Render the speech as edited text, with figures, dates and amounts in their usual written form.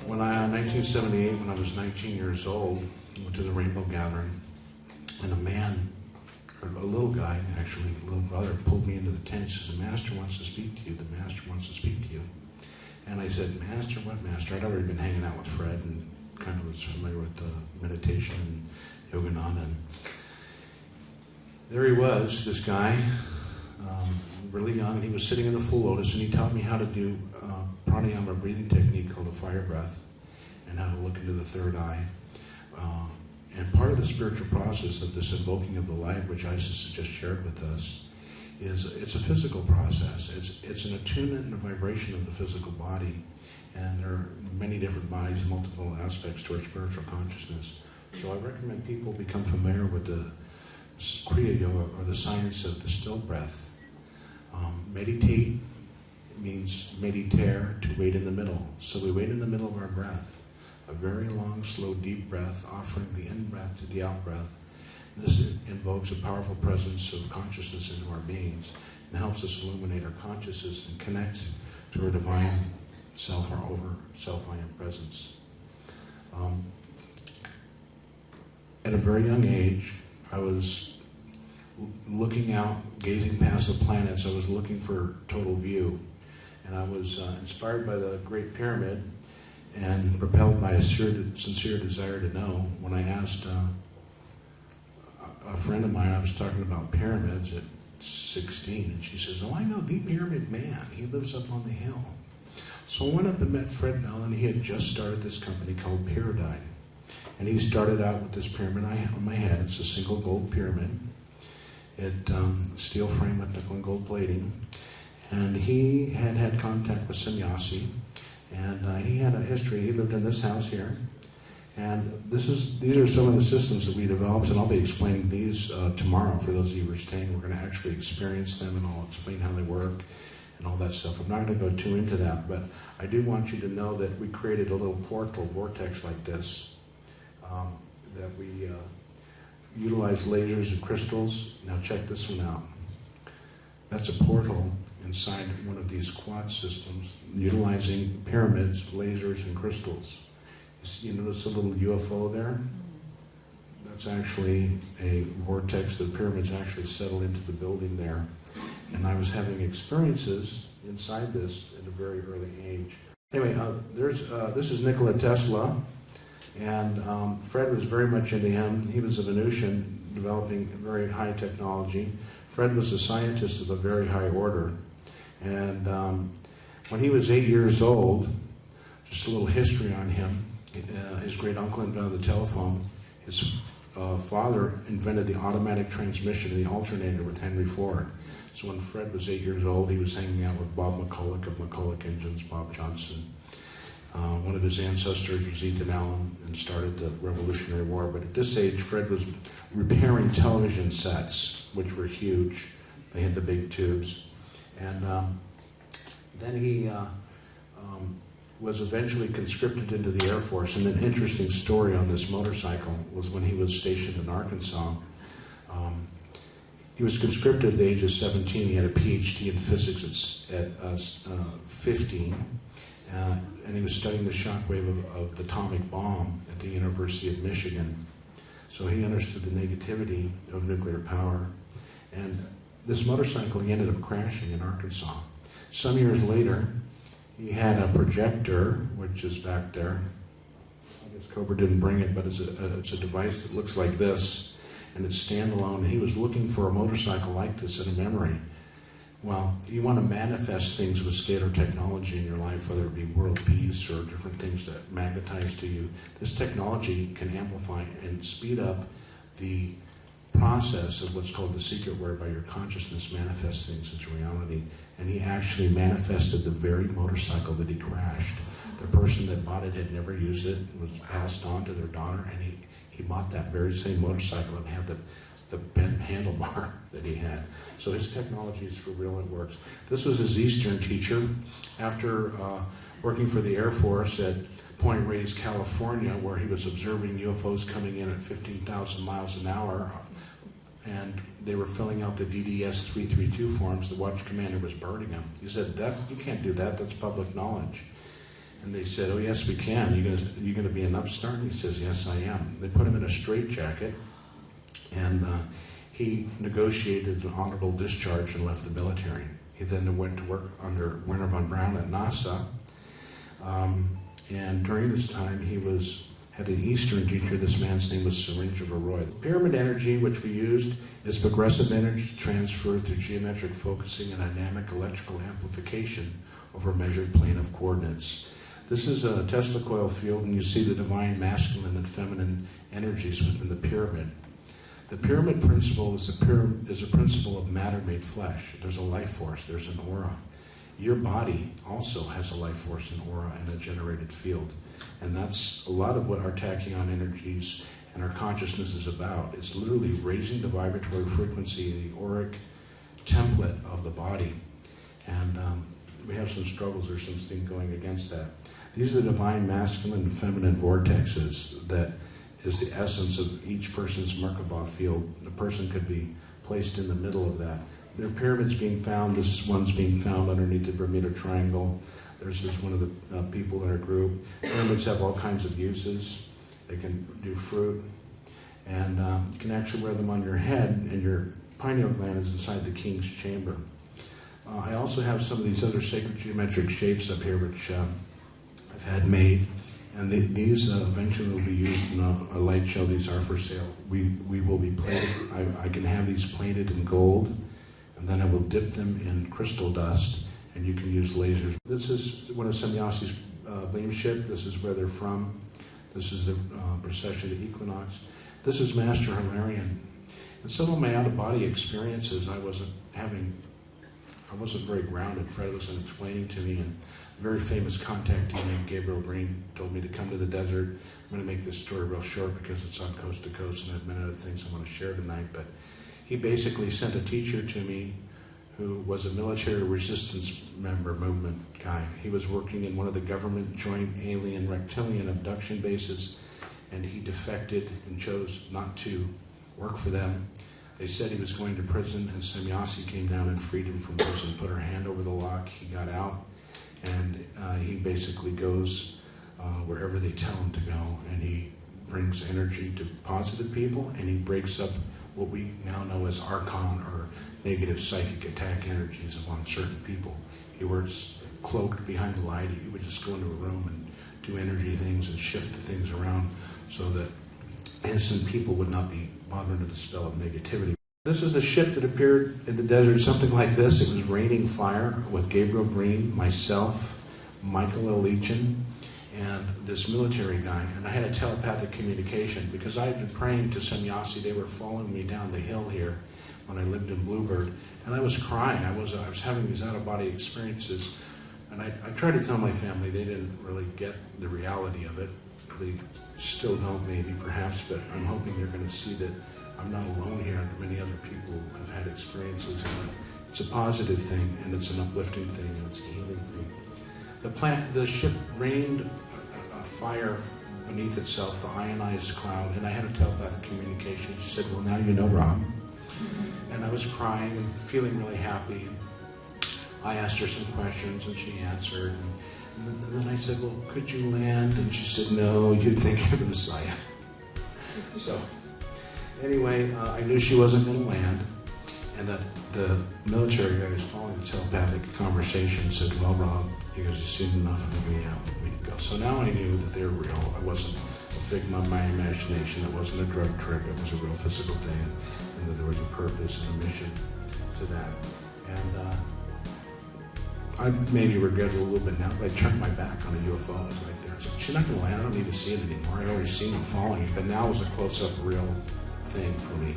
In 1978, when I was 19 years old, I went to the Rainbow Gathering, and a man, or a little guy, actually, a little brother, pulled me into the tent. He says, "The Master wants to speak to you. The Master wants to speak to you." And I said, "Master? What Master?" I'd already been hanging out with Fred and kind of was familiar with meditation and Yogananda. And there he was, this guy, really young, and he was sitting in the full lotus, and he taught me how to do pranayama breathing technique called a fire breath, and how to look into the third eye. And part of the spiritual process of this invoking of the light, which Isis has just shared with us, is it's a physical process. It's an attunement and a vibration of the physical body. And there are many different bodies, multiple aspects to our spiritual consciousness. So I recommend people become familiar with the Kriya Yoga, or the science of the still breath. Meditate means meditare, to wait in the middle. So we wait in the middle of our breath. A very long, slow, deep breath, offering the in-breath to the out-breath. This invokes a powerful presence of consciousness into our beings and helps us illuminate our consciousness and connect to our divine self, our over self-I am presence. At a very young age, I was looking out, gazing past the planets. I was looking for total view. And I was inspired by the Great Pyramid and propelled by a sincere desire to know. When I asked a friend of mine, I was talking about pyramids at 16, and she says, "Oh, I know the Pyramid Man. He lives up on the hill." So I went up and met Fred Bell, and he had just started this company called Pyramid. And he started out with this pyramid I have on my head. It's a single gold pyramid. It steel frame with nickel and gold plating. And he had contact with sannyasi, and he had a history. He lived in this house here. And these are some of the systems that we developed, and I'll be explaining these tomorrow for those of you who are staying. We're going to actually experience them, and I'll explain how they work and all that stuff. I'm not going to go too into that, but I do want you to know that we created a little portal, vortex like this, that we utilize lasers and crystals. Now check this one out. That's a portal inside one of these quad systems, utilizing pyramids, lasers, and crystals. You notice a little UFO there? That's actually a vortex. The pyramids actually settle into the building there. And I was having experiences inside this at a very early age. Anyway, this is Nikola Tesla. And Fred was very much into him. He was a Venusian, developing very high technology. Fred was a scientist of a very high order. And when he was 8 years old, just a little history on him, his great uncle invented the telephone. His father invented the automatic transmission and the alternator with Henry Ford. So when Fred was 8 years old, he was hanging out with Bob McCulloch of McCulloch Engines, Bob Johnson. One of his ancestors was Ethan Allen and started the Revolutionary War. But at this age, Fred was repairing television sets, which were huge. They had the big tubes. And then he was eventually conscripted into the Air Force. And an interesting story on this motorcycle was when he was stationed in Arkansas. He was conscripted at the age of 17. He had a PhD in physics at 15. And he was studying the shockwave of the atomic bomb at the University of Michigan. So he understood the negativity of nuclear power. And this motorcycle, he ended up crashing in Arkansas. Some years later, he had a projector, which is back there. I guess Cobra didn't bring it, but it's a device that looks like this, and it's standalone. And he was looking for a motorcycle like this in a memory. Well, you want to manifest things with scalar technology in your life, whether it be world peace or different things that magnetize to you. This technology can amplify and speed up the process of what's called the secret, whereby your consciousness manifests things into reality. And he actually manifested the very motorcycle that he crashed. The person that bought it had never used it, was passed on to their daughter, and he bought that very same motorcycle and had the bent handlebar that he had. So his technology is for real, it works. This was his Eastern teacher. After working for the Air Force at Point Reyes, California, where he was observing UFOs coming in at 15,000 miles an hour, and they were filling out the DDS 332 forms, the watch commander was burning them. He said, "You can't do that, that's public knowledge." And they said, oh yes, we can. You gonna be an upstart? And he says, yes, I am. They put him in a straitjacket, and he negotiated an honorable discharge and left the military. He then went to work under Wernher von Braun at NASA, and during this time he had an Eastern teacher. This man's name was Syringe of Roy. Pyramid energy, which we used, is progressive energy transfer through geometric focusing and dynamic electrical amplification over a measured plane of coordinates. This is a Tesla coil field, and you see the divine masculine and feminine energies within the pyramid. The pyramid principle is a principle of matter made flesh. There's a life force, there's an aura. Your body also has a life force, an aura, and a generated field. And that's a lot of what our tachyon energies and our consciousness is about. It's literally raising the vibratory frequency, the auric template of the body. And we have some struggles, there's some things going against that. These are the divine masculine and feminine vortexes that is the essence of each person's Merkaba field. The person could be placed in the middle of that. There are pyramids being found. This one's being found underneath the Bermuda Triangle. There's just one of the people in our group. Pyramids have all kinds of uses. They can do fruit. And you can actually wear them on your head, and your pineal gland is inside the king's chamber. I also have some of these other sacred geometric shapes up here, which I've had made. And these eventually will be used in a light show. These are for sale. We will be plated. I can have these plated in gold, and then I will dip them in crystal dust, and you can use lasers. This is one of Semyassi's beam ship. This is where they're from. This is the procession of the equinox. This is Master Hilarion. And some of my out-of-body experiences, I wasn't very grounded. Fred wasn't explaining to me, and a very famous contactee named Gabriel Green told me to come to the desert. I'm going to make this story real short because it's on Coast to Coast, and I have many other things I want to share tonight. But he basically sent a teacher to me who was a military resistance member movement guy. He was working in one of the government joint alien reptilian abduction bases, and he defected and chose not to work for them. They said he was going to prison, and Semyassi came down and freed him from prison, put her hand over the lock. He got out, and he basically goes wherever they tell him to go, and he brings energy to positive people, and he breaks up what we now know as archon or negative psychic attack energies upon certain people. He works cloaked behind the light. He would just go into a room and do energy things and shift the things around so that innocent people would not be bothered under the spell of negativity. This is a ship that appeared in the desert, something like this. It was raining fire with Gabriel Green, myself, Michael L. Leachin, and this military guy. And I had a telepathic communication because I had been praying to Semyassi. They were following me down the hill here when I lived in Bluebird. And I was crying. I was having these out-of-body experiences. And I tried to tell my family. They didn't really get the reality of it. They still don't, maybe, perhaps, but I'm hoping they're going to see that I'm not alone here, that many other people have had experiences, and it's a positive thing, and it's an uplifting thing, and it's a healing thing. The ship rained a fire beneath itself, the ionized cloud, and I had a telepathic communication. She said, well, now you know, Rob. And I was crying and feeling really happy. I asked her some questions, and she answered. And then I said, well, could you land? And she said, no, you'd think you're the Messiah. So, anyway, I knew she wasn't going to land, and that the military guy was following the telepathic conversation said, well, Rob, he goes, you've seen enough, and we can go. So now I knew that they were real. I wasn't a figment of my imagination. It wasn't a drug trip. It was a real physical thing, and that there was a purpose and a mission to that. And I maybe regret it a little bit now, but I turned my back on a UFO. I was right there. I said, she's not going to land. I don't need to see it anymore. I'd already seen them following it, but now it was a close-up, real thing for me.